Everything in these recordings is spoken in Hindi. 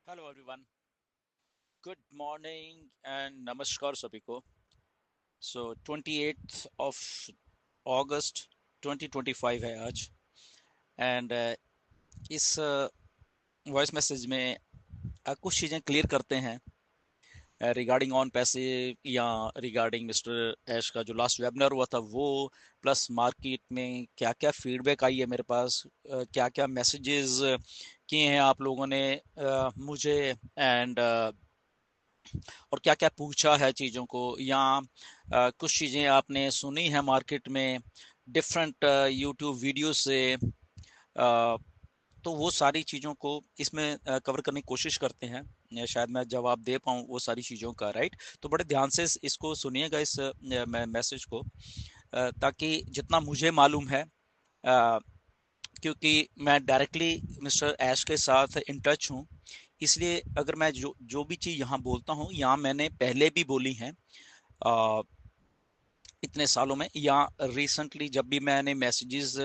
Hello everyone, good morning and नमस्कार सभी को। सो 28th ऑफ अगस्त 2025 है आज। एंड इस वॉइस मैसेज में कुछ चीज़ें क्लियर करते हैं रिगार्डिंग ऑन पैसे या रिगार्डिंग मिस्टर ऐश का जो लास्ट वेबिनार हुआ था वो, प्लस मार्केट में क्या क्या फीडबैक आई है मेरे पास, क्या क्या मैसेजेस किए हैं आप लोगों ने मुझे, एंड और क्या क्या पूछा है चीज़ों को, या कुछ चीज़ें आपने सुनी है मार्केट में डिफरेंट यूट्यूब वीडियो से। तो वो सारी चीज़ों को इसमें कवर करने की कोशिश करते हैं। शायद मैं जवाब दे पाऊँ वो सारी चीज़ों का, राइट। तो बड़े ध्यान से इसको सुनिएगा, इस मैसेज को, ताकि जितना मुझे मालूम है, क्योंकि मैं डायरेक्टली मिस्टर ऐश के साथ इन टच हूँ, इसलिए अगर मैं जो जो भी चीज़ यहाँ बोलता हूँ, यहाँ मैंने पहले भी बोली है इतने सालों में, या रिसेंटली जब भी मैंने मैसेजेस,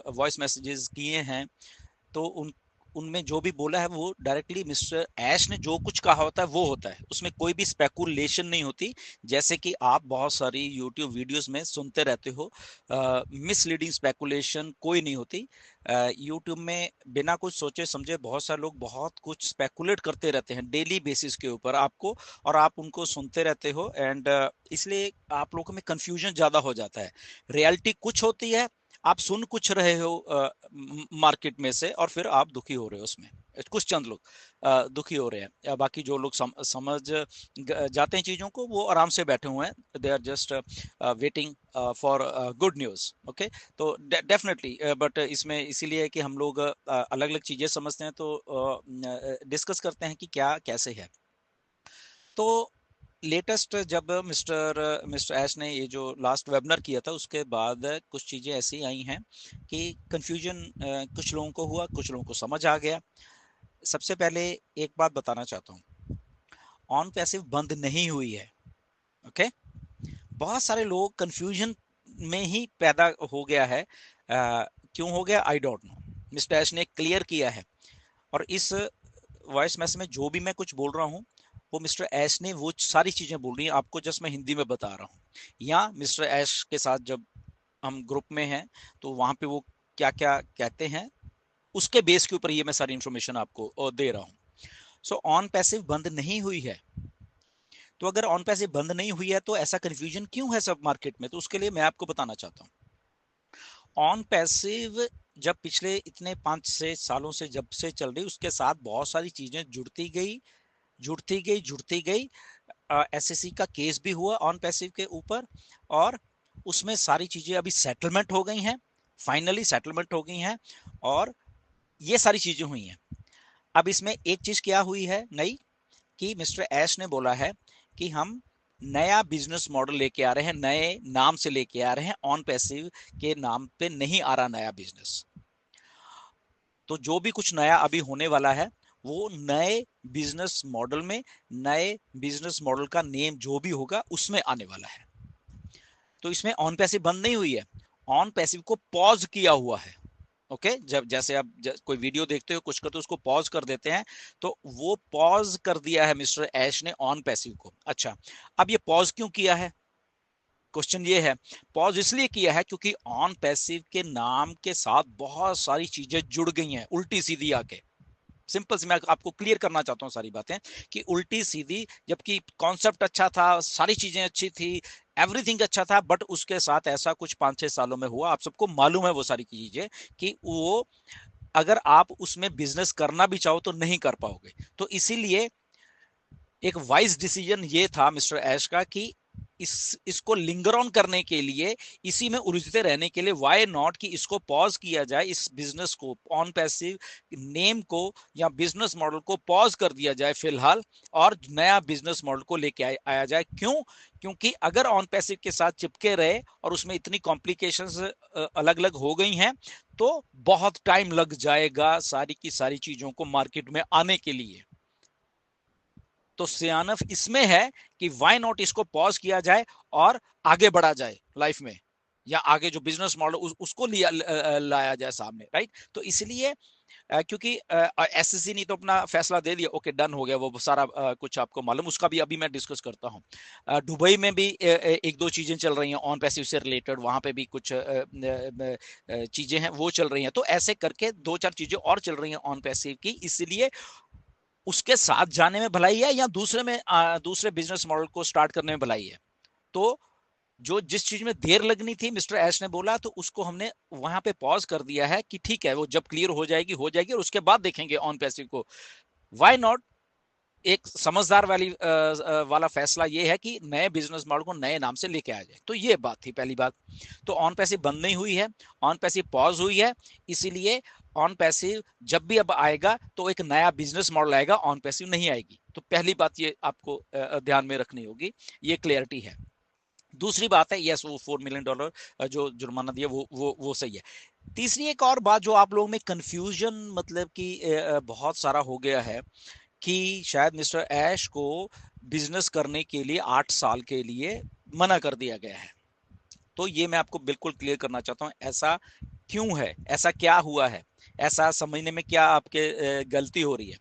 वॉइस मैसेजेस किए हैं, तो उनमें जो भी बोला है वो डायरेक्टली मिस्टर ऐश ने जो कुछ कहा होता है वो होता है, उसमें कोई भी स्पेकुलेशन नहीं होती। जैसे कि आप बहुत सारी यूट्यूब वीडियोस में सुनते रहते हो, मिसलीडिंग स्पेकुलेशन कोई नहीं होती। यूट्यूब में बिना कुछ सोचे समझे बहुत सारे लोग बहुत कुछ स्पेकुलेट करते रहते हैं डेली बेसिस के ऊपर आपको, और आप उनको सुनते रहते हो, एंड इसलिए आप लोगों में कंफ्यूजन ज्यादा हो जाता है। रियलिटी कुछ होती है, आप सुन कुछ रहे हो मार्केट में से, और फिर आप दुखी हो रहे हो उसमें। कुछ चंद लोग दुखी हो रहे हैं, या बाकी जो लोग समझ जाते हैं चीजों को, वो आराम से बैठे हुए हैं, they are just waiting for good news. Okay, तो डेफिनेटली, बट इसमें इसीलिए कि हम लोग अलग अलग चीजें समझते हैं, तो डिस्कस करते हैं कि क्या कैसे है। तो लेटेस्ट जब मिस्टर मिस्टर एश ने ये जो लास्ट वेबिनार किया था, उसके बाद कुछ चीज़ें ऐसी आई हैं कि कंफ्यूजन कुछ लोगों को हुआ, कुछ लोगों को समझ आ गया। सबसे पहले एक बात बताना चाहता हूँ, ऑन पैसिव बंद नहीं हुई है। ओके, बहुत सारे लोग कंफ्यूजन में ही पैदा हो गया है। क्यों हो गया आई डोंट नो। मिस्टर एश ने क्लियर किया है, और इस वॉइस मैसेज में जो भी मैं कुछ बोल रहा हूँ, वो मिस्टर ऐश ने वो सारी चीजें बोल रही हैं, आपको जस्ट मैं हिंदी में बता रहा हूँ। या मिस्टर ऐश के साथ जब हम ग्रुप में हैं, तो वहां पे वो क्या क्या कहते हैं, उसके बेस के ऊपर ये मैं सारी इंफॉर्मेशन आपको दे रहा हूँ। सो ऑन पैसिव बंद नहीं हुई है। तो अगर ऑन पैसिव बंद नहीं हुई है, तो ऐसा कंफ्यूजन क्यों है सब मार्केट में, तो उसके लिए मैं आपको बताना चाहता हूँ। ऑन पैसिव जब पिछले इतने 5 से 6 सालों से जब से चल रही, उसके साथ बहुत सारी चीजें जुड़ती गई। एसएससी का केस भी हुआ ऑन पैसिव के ऊपर, और उसमें सारी चीजें अभी सेटलमेंट हो गई हैं, फाइनली सेटलमेंट हो गई हैं, और ये सारी चीजें हुई हैं। अब इसमें एक चीज क्या हुई है नई, कि मिस्टर ऐश ने बोला है कि हम नया बिजनेस मॉडल लेके आ रहे हैं, नए नाम से लेके आ रहे हैं, ऑन पैसिव के नाम पे नहीं आ रहा नया बिजनेस। तो जो भी कुछ नया अभी होने वाला है, वो नए बिजनेस मॉडल में, नए बिजनेस मॉडल का नेम जो भी होगा उसमें आने वाला है। तो इसमें ऑन पैसिव बंद नहीं हुई है, ऑन पैसिव को पॉज किया हुआ है। ओके, जब जैसे आप कोई वीडियो देखते हो कुछ करते हो, उसको पॉज कर देते हैं, तो वो पॉज कर दिया है मिस्टर ऐश ने ऑन पैसिव को। अच्छा, अब ये पॉज क्यों किया है, क्वेश्चन ये है। पॉज इसलिए किया है क्योंकि ऑन पैसिव के नाम के साथ बहुत सारी चीजें जुड़ गई हैं उल्टी सीधी आके। सिंपल से मैं आपको क्लियर करना चाहता हूँ सारी बातें, कि उल्टी सीधी, जबकि कॉन्सेप्ट अच्छा था, सारी चीजें अच्छी थी, एवरीथिंग अच्छा था, बट उसके साथ ऐसा कुछ 5-6 सालों में हुआ, आप सबको मालूम है वो सारी चीजें, कि वो अगर आप उसमें बिजनेस करना भी चाहो तो नहीं कर पाओगे। तो इसीलिए एक वाइज डिसीजन ये था मिस्टर ऐश का, कि इसको लिंगर ऑन करने के लिए, इसी में उलझते रहने के लिए, वाई नॉट कि इसको पॉज किया जाए, इस बिजनेस को, ऑन पैसिव नेम को या बिजनेस मॉडल को पॉज कर दिया जाए फिलहाल, और नया बिजनेस मॉडल को लेके आया जाए। क्यों? क्योंकि अगर ऑन पैसिव के साथ चिपके रहे और उसमें इतनी कॉम्प्लिकेशंस अलग अलग हो गई हैं, तो बहुत टाइम लग जाएगा सारी की सारी चीजों को मार्केट में आने के लिए। तो सियानफ इसमें है कि वाई नॉट इसको पॉज किया जाए और आगे बढ़ा जाए लाइफ में, या आगे जो बिजनेस मॉडल उसको लिया लाया जाए सामने, राइट। तो इसलिए क्योंकि एसएससी ने तो अपना फैसला दे दिया, ओके डन हो गया वो सारा कुछ आपको मालूम, उसका भी अभी मैं डिस्कस करता हूँ। दुबई में भी एक दो चीजें चल रही हैं ऑन पैसिव से रिलेटेड, वहां पे भी कुछ चीजें हैं वो चल रही हैं, तो ऐसे करके दो चार चीजें और चल रही हैं ऑन पैसिव की, इसलिए उसके साथ जाने में भलाई है या दूसरे में दूसरे बिजनेस मॉडल को स्टार्ट करने में भलाई है। तो जो जिस चीज में देर लगनी थी मिस्टर ऐश ने बोला, तो उसको हमने वहां पे पॉज कर दिया है कि ठीक है वो जब क्लियर हो जाएगी और उसके बाद देखेंगे ऑन पैसिव को। व्हाई नॉट, एक समझदार वाला फैसला ये है कि नए बिजनेस मॉडल को नए नाम से लेके आ जाए। तो ये बात थी पहली बात। तो ऑन पैसिव बंद नहीं हुई है, ऑन पैसिव पॉज हुई है, इसीलिए ऑन पैसिव जब भी अब आएगा तो एक नया बिजनेस मॉडल आएगा, ऑन पैसिव नहीं आएगी। तो पहली बात ये आपको ध्यान में रखनी होगी, ये क्लियरिटी है। दूसरी बात है, यस वो $4 मिलियन जो जुर्माना दिया वो सही है। तीसरी एक और बात जो आप लोगों में कंफ्यूजन मतलब कि बहुत सारा हो गया है कि शायद मिस्टर ऐश को बिजनेस करने के लिए 8 साल के लिए मना कर दिया गया है। तो ये मैं आपको बिल्कुल क्लियर करना चाहता हूं, ऐसा क्यों है, ऐसा क्या हुआ है, ऐसा समझने में क्या आपके गलती हो रही है।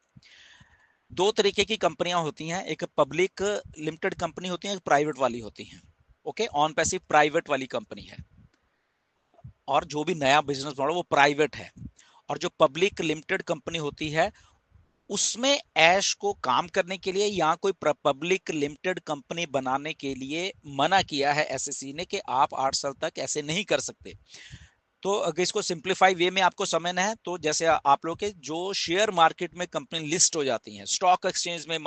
दो तरीके की कंपनियां होती हैं, एक पब्लिक लिमिटेड कंपनी होती है, एक प्राइवेट वाली होती है। ओके, ऑन पैसिव प्राइवेट वाली कंपनी है, और जो भी नया बिजनेस मॉडल वो प्राइवेट है। और जो पब्लिक लिमिटेड कंपनी होती है उसमें ऐश को काम करने के लिए या कोई पब्लिक लिमिटेड कंपनी बनाने के लिए मना किया है एसएससी ने कि आप 8 साल तक ऐसे नहीं कर सकते। तो अगर इसको सिंप्लीफाई वे में आपको समझना है, तो जैसे आप लोग के जो शेयर मार्केट में कंपनी लिस्ट हो जाती हैं, स्टॉक एक्सचेंज में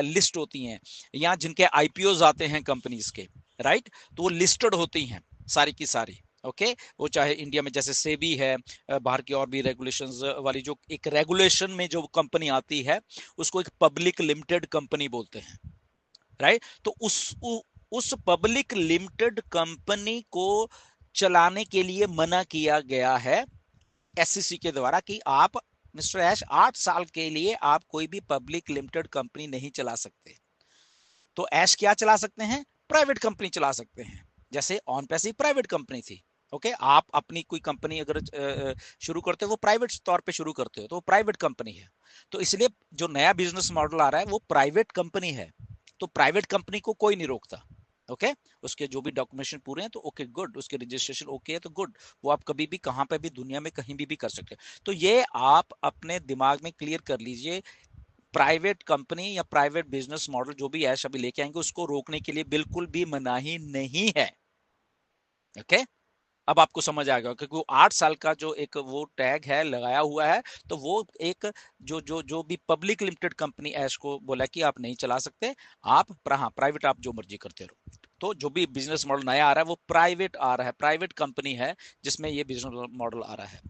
लिस्ट होती हैं, या जिनके आईपीओ आते हैं कंपनीज के, राइट, तो वो लिस्टेड होती हैं सारी की सारी। ओके वो चाहे इंडिया में जैसे सेबी है, बाहर की और भी रेगुलेशंस वाली जो एक रेगुलेशन में जो कंपनी आती है उसको एक पब्लिक लिमिटेड कंपनी बोलते हैं, राइट। तो उस पब्लिक लिमिटेड कंपनी को चलाने के लिए मना किया गया है एससीसी के द्वारा कि आप मिस्टर ऐश 8 साल के लिए आप कोई भी पब्लिक लिमिटेड कंपनी नहीं चला सकते। तो ऐश क्या चला सकते हैं, प्राइवेट कंपनी चला सकते हैं, जैसे ऑन पैसिव प्राइवेट कंपनी थी। ओके आप अपनी कोई कंपनी अगर शुरू करते हो वो प्राइवेट तौर पे शुरू करते हो तो वो प्राइवेट कंपनी है। तो इसलिए जो नया बिजनेस मॉडल आ रहा है वो प्राइवेट कंपनी है, तो प्राइवेट कंपनी को कोई नहीं रोकता। ओके उसके जो भी डॉक्यूमेंटेशन पूरे हैं तो ओके गुड, उसके रजिस्ट्रेशन ओके है तो गुड, वो आप कभी भी कहां पे भी दुनिया में कहीं भी कर सकते हैं। तो ये आप अपने दिमाग में क्लियर कर लीजिए, प्राइवेट कंपनी या प्राइवेट बिजनेस मॉडल जो भी ऐश अभी लेके आएंगे उसको रोकने के लिए बिल्कुल भी मनाही नहीं है। ओके अब आपको समझ आ गया, क्योंकि वो 8 साल का जो एक वो टैग है लगाया हुआ है, तो वो एक जो भी पब्लिक लिमिटेड कंपनी ऐश को बोला कि आप नहीं चला सकते, आप हाँ प्राइवेट आप जो मर्जी करते रहो। तो जो भी बिजनेस मॉडल नया आ रहा है वो प्राइवेट आ रहा है, प्राइवेट कंपनी है जिसमें ये बिजनेस मॉडल आ रहा है।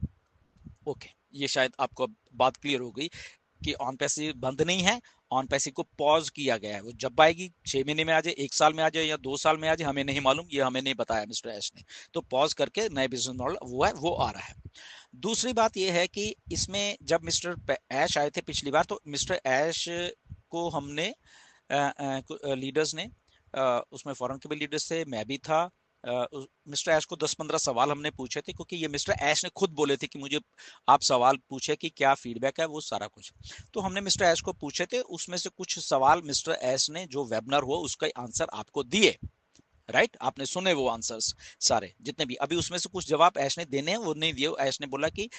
ओके ये शायद आपको बात क्लियर हो गई कि ऑन पैसिव बंद नहीं है, ऑन पैसिव को पॉज किया गया है। वो जब आएगी 6 महीने में आ जाए, 1 साल में आ जाए या 2 साल में आ जाए हमें नहीं मालूम, ये हमें नहीं बताया मिस्टर ऐश ने। तो पॉज करके नए बिजनेस मॉडल वो है वो आ रहा है। दूसरी बात ये है कि इसमें जब मिस्टर ऐश आए थे पिछली बार तो मिस्टर ऐश को हमने लीडर्स ने उसमें फॉरेन के भी लीडर्स थे, मैं भी था, मिस्टर ऐश को 10-15 सवाल हमने पूछे थे, क्योंकि ये मिस्टर ऐश ने खुद बोले थे कि मुझे आप सवाल पूछे कि क्या फीडबैक है वो सारा कुछ। तो हमने मिस्टर ऐश को पूछे थे, उसमें से कुछ सवाल मिस्टर ऐश ने जो वेबिनार हुआ उसका आंसर आपको दिए, राइट आपने सुने वो आंसर्स सारे जितने भी। अभी उसमें से कुछ जवाब ऐश ने देने हैं वो नहीं दिए, ऐश ने बोला कि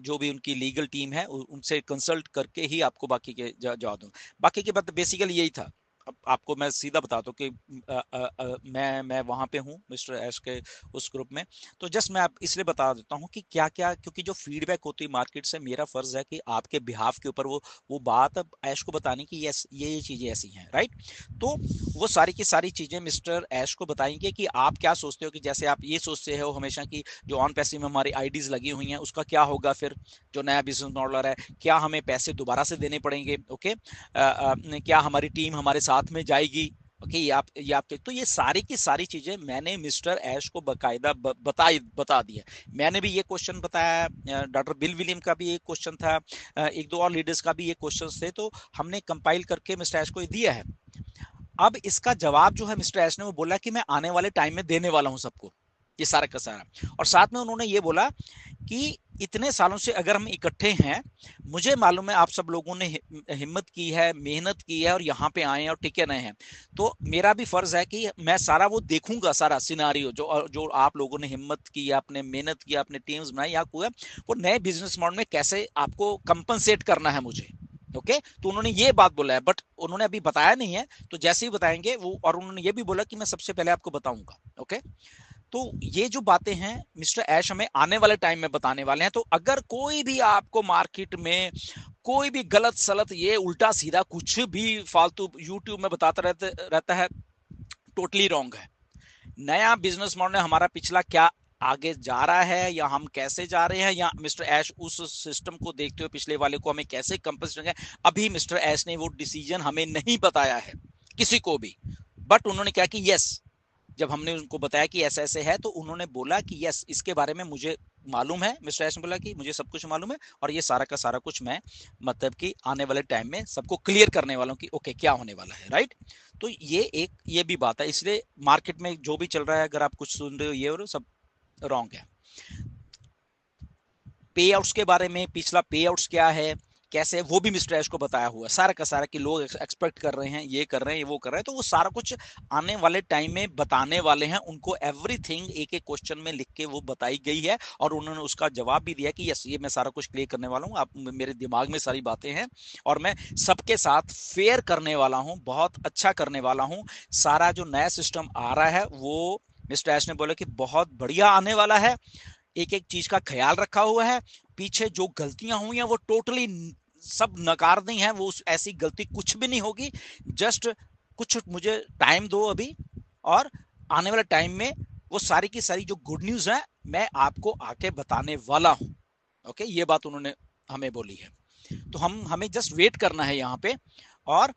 जो भी उनकी लीगल टीम है उनसे कंसल्ट करके ही आपको बाकी के जवाब दूं। बाकी की बात बेसिकली यही था। अब आपको मैं सीधा बताता हूँ कि मैं वहां पे हूँ मिस्टर ऐश के उस ग्रुप में, तो जस्ट मैं आप इसलिए बता देता हूँ कि क्या क्या, क्योंकि जो फीडबैक होती है मार्केट से मेरा फर्ज है कि आपके बिहाफ के ऊपर वो बात ऐश को बताने की यस ये चीजें ऐसी हैं, राइट। तो वो सारी की सारी चीजें मिस्टर ऐश को बताएंगे कि आप क्या सोचते हो, कि जैसे आप ये सोचते हो हमेशा कि जो ऑन पैसिव में हमारी आईडीज लगी हुई हैं उसका क्या होगा, फिर जो नया बिजनेस मॉडल है क्या हमें पैसे दोबारा से देने पड़ेंगे, ओके क्या हमारी टीम हमारे साथ में जाएगी, ओके ये आप तो ये सारी की सारी चीजें मैंने मिस्टर ऐश को बकायदा बता दी है। मैंने भी ये क्वेश्चन बताया, डॉक्टर बिल विलियम का भी एक क्वेश्चन था, एक दो और लीडर्स का भी ये क्वेश्चन थे, तो हमने कंपाइल करके मिस्टर ऐश को दिया है। अब इसका जवाब जो है मिस्टर ऐश ने वो बोला कि मैं आने वाले टाइम में देने वाला हूं सबको। ये सारा का सारा। और साथ में उन्होंने ये बोला कि इतने सालों से अगर हम इकट्ठे हैं, मुझे मालूम है आप सब लोगों ने हिम्मत की है, मेहनत की है और यहाँ पे आए हैं और टिके रहे हैं, तो मेरा भी फर्ज है कि मैं सारा वो देखूंगा, सारा सिनारियो जो जो आप लोगों ने हिम्मत की, आपने मेहनत की, आपने टीम्स बनाई, या कोई वो नए बिजनेस मॉडल में कैसे आपको कंपनसेट करना है मुझे। ओके, तो उन्होंने ये बात बोला है, बट उन्होंने अभी बताया नहीं है, तो जैसे ही बताएंगे वो, और उन्होंने ये भी बोला कि मैं सबसे पहले आपको बताऊंगा। ओके, तो ये जो बातें हैं मिस्टर ऐश हमें आने वाले टाइम में बताने वाले हैं। तो अगर कोई भी आपको मार्केट में कोई भी गलत सलत ये उल्टा सीधा कुछ भी फालतू यूट्यूब में बताता रहता है, टोटली रॉन्ग है। नया बिजनेस मॉडल हमारा पिछला क्या आगे जा रहा है, या हम कैसे जा रहे हैं, या मिस्टर ऐश उस सिस्टम को देखते हुए पिछले वाले को हमें कैसे कंपनसेट करें, अभी मिस्टर ऐश ने वो डिसीजन हमें नहीं बताया है किसी को भी। बट उन्होंने कहा कि यस, जब हमने उनको बताया कि ऐसे ऐसे है, तो उन्होंने बोला कि यस, इसके बारे में मुझे मालूम है। मिस्टर एस ने बोला कि मुझे सब कुछ मालूम है, और ये सारा का सारा कुछ मैं मतलब कि आने वाले टाइम में सबको क्लियर करने वाला हूँ कि ओके क्या होने वाला है, राइट। तो ये भी बात है, इसलिए मार्केट में जो भी चल रहा है, अगर आप कुछ सुन रहे हो ये और सब रॉन्ग है। पे आउट्स के बारे में, पिछला पे आउट्स क्या है, कैसे, वो भी मिस्टर ऐश को बताया हुआ है सारा का सारा, कि लोग एक्सपेक्ट कर रहे हैं, ये कर रहे हैं, वो कर रहे हैं, तो वो सारा कुछ आने वाले टाइम में बताने वाले हैं उनको। एवरीथिंग एक एक क्वेश्चन में लिख के वो बताई गई है, और उन्होंने उसका जवाब भी दिया कि यस, ये मैं सारा कुछ क्लियर करने वाला हूँ, आप मेरे दिमाग में सारी बातें हैं, और मैं सबके साथ फेयर करने वाला हूँ, बहुत अच्छा करने वाला हूँ। सारा जो नया सिस्टम आ रहा है वो मिस्टर ऐश ने बोला कि बहुत बढ़िया आने वाला है, एक एक चीज का ख्याल रखा हुआ है, पीछे जो गलतियां हुई हैं वो टोटली सब नकार दी हैं, वो ऐसी गलती कुछ भी नहीं होगी। जस्ट कुछ मुझे टाइम दो अभी, और आने वाले टाइम में वो सारी की सारी जो गुड न्यूज है मैं आपको आके बताने वाला हूं। ओके, ये बात उन्होंने हमें बोली है, तो हमें जस्ट वेट करना है यहाँ पे। और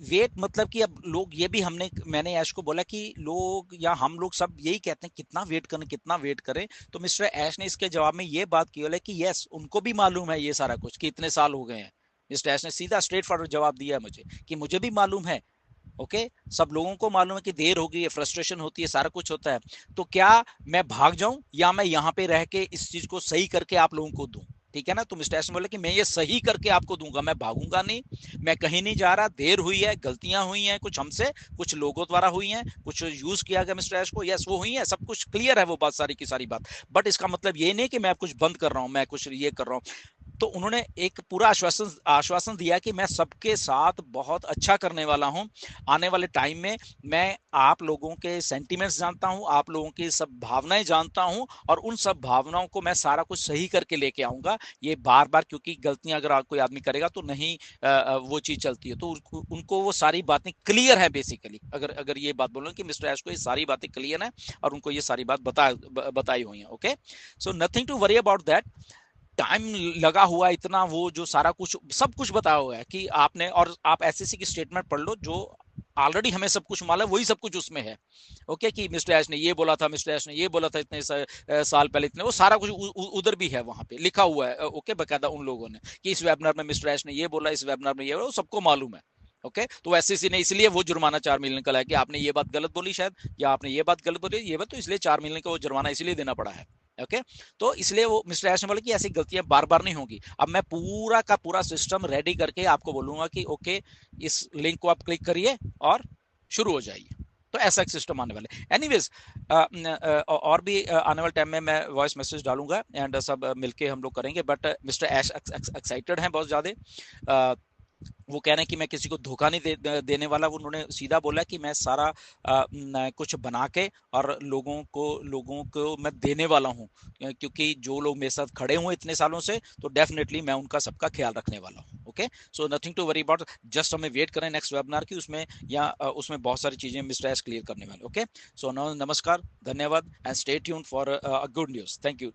वेट मतलब कि अब लोग ये भी मैंने ऐश को बोला कि लोग या हम लोग सब यही कहते हैं कितना वेट करें, कितना वेट करें। तो मिस्टर ऐश ने इसके जवाब में ये बात की बोला कि यस, उनको भी मालूम है ये सारा कुछ कि इतने साल हो गए हैं। मिस्टर ऐश ने सीधा स्ट्रेट फॉरवर्ड जवाब दिया मुझे कि मुझे भी मालूम है। ओके, सब लोगों को मालूम है कि देर हो गई है, फ्रस्ट्रेशन होती है, सारा कुछ होता है। तो क्या मैं भाग जाऊं, या मैं यहाँ पे रह के इस चीज को सही करके आप लोगों को दूं? ठीक है ना। तो मिस्टर एस ने बोला कि मैं ये सही करके आपको दूंगा, मैं भागूंगा नहीं, मैं कहीं नहीं जा रहा। देर हुई है, गलतियां हुई हैं कुछ हमसे, कुछ लोगों द्वारा हुई हैं, कुछ यूज किया गया मिस्टर एस को, यस वो हुई है, सब कुछ क्लियर है वो बात, सारी की सारी बात। बट इसका मतलब ये नहीं कि मैं कुछ बंद कर रहा हूं, मैं कुछ ये कर रहा हूं। तो उन्होंने एक पूरा आश्वासन आश्वासन दिया कि मैं सबके साथ बहुत अच्छा करने वाला हूं आने वाले टाइम में। मैं आप लोगों के सेंटिमेंट्स जानता हूं, आप लोगों की सब भावनाएं जानता हूं, और उन सब भावनाओं को मैं सारा कुछ सही करके लेके आऊंगा। ये बार बार, क्योंकि गलतियां अगर कोई आदमी करेगा तो नहीं वो चीज चलती है, तो उनको वो सारी बातें क्लियर है बेसिकली। अगर अगर ये बात बोलो कि मिस्टर एश को ये सारी बातें क्लियर है, और उनको ये सारी बात बताई हुई है। Okay, so nothing to worry about that. Time लगा हुआ इतना, वो जो सारा कुछ सब कुछ बताया हुआ है कि आपने, और आप एसएससी की स्टेटमेंट पढ़ लो, जो ऑलरेडी हमें सब कुछ मालूम है वही सब कुछ उसमें है। ओके, कि मिस्टर ऐश ने ये बोला था, मिस्टर ऐश ने ये बोला था इतने साल पहले, इतने, वो सारा कुछ उधर भी है, वहां पे लिखा हुआ है। ओके, बकायदा उन लोगों ने कि इस वेबिनार में मिस्टर ऐश ने ये बोला, इस वेबिनार में ये बोला, सबको मालूम है। ओके, तो एसएससी ने इसलिए वो जुर्माना 4 मिलियन का है कि आपने ये बात गलत बोली शायद, या आपने ये बात गलत बोली, ये बात, तो इसलिए 4 मिलियन का वो जुर्माना इसलिए देना पड़ा है। ओके, तो इसलिए वो मिस्टर ऐश ने बोला कि ऐसी गलतियां बार बार नहीं होगी। अब मैं पूरा का पूरा सिस्टम रेडी करके आपको बोलूंगा कि ओके, इस लिंक को आप क्लिक करिए और शुरू हो जाइए। तो ऐसा एक सिस्टम आने वाले। एनीवेज, और भी आने वाले टाइम में मैं वॉइस मैसेज डालूंगा, एंड सब मिलके हम लोग करेंगे। बट मिस्टर ऐश एक्साइटेड हैं बहुत ज्यादा। वो कह रहे हैं कि मैं किसी को धोखा नहीं देने वाला। उन्होंने सीधा बोला कि मैं सारा कुछ बना के और लोगों को मैं देने वाला हूं, क्योंकि जो लोग मेरे साथ खड़े हुए इतने सालों से, तो डेफिनेटली मैं उनका सबका ख्याल रखने वाला हूं। Okay, so nothing to worry about, just हमें वेट करें नेक्स्ट वेबिनार की, उसमें या उसमें बहुत सारी चीजें मिस्टर एस क्लियर करने वाले। ओके, सो नमस्कार, धन्यवाद, and stay tuned for good news. Thank you.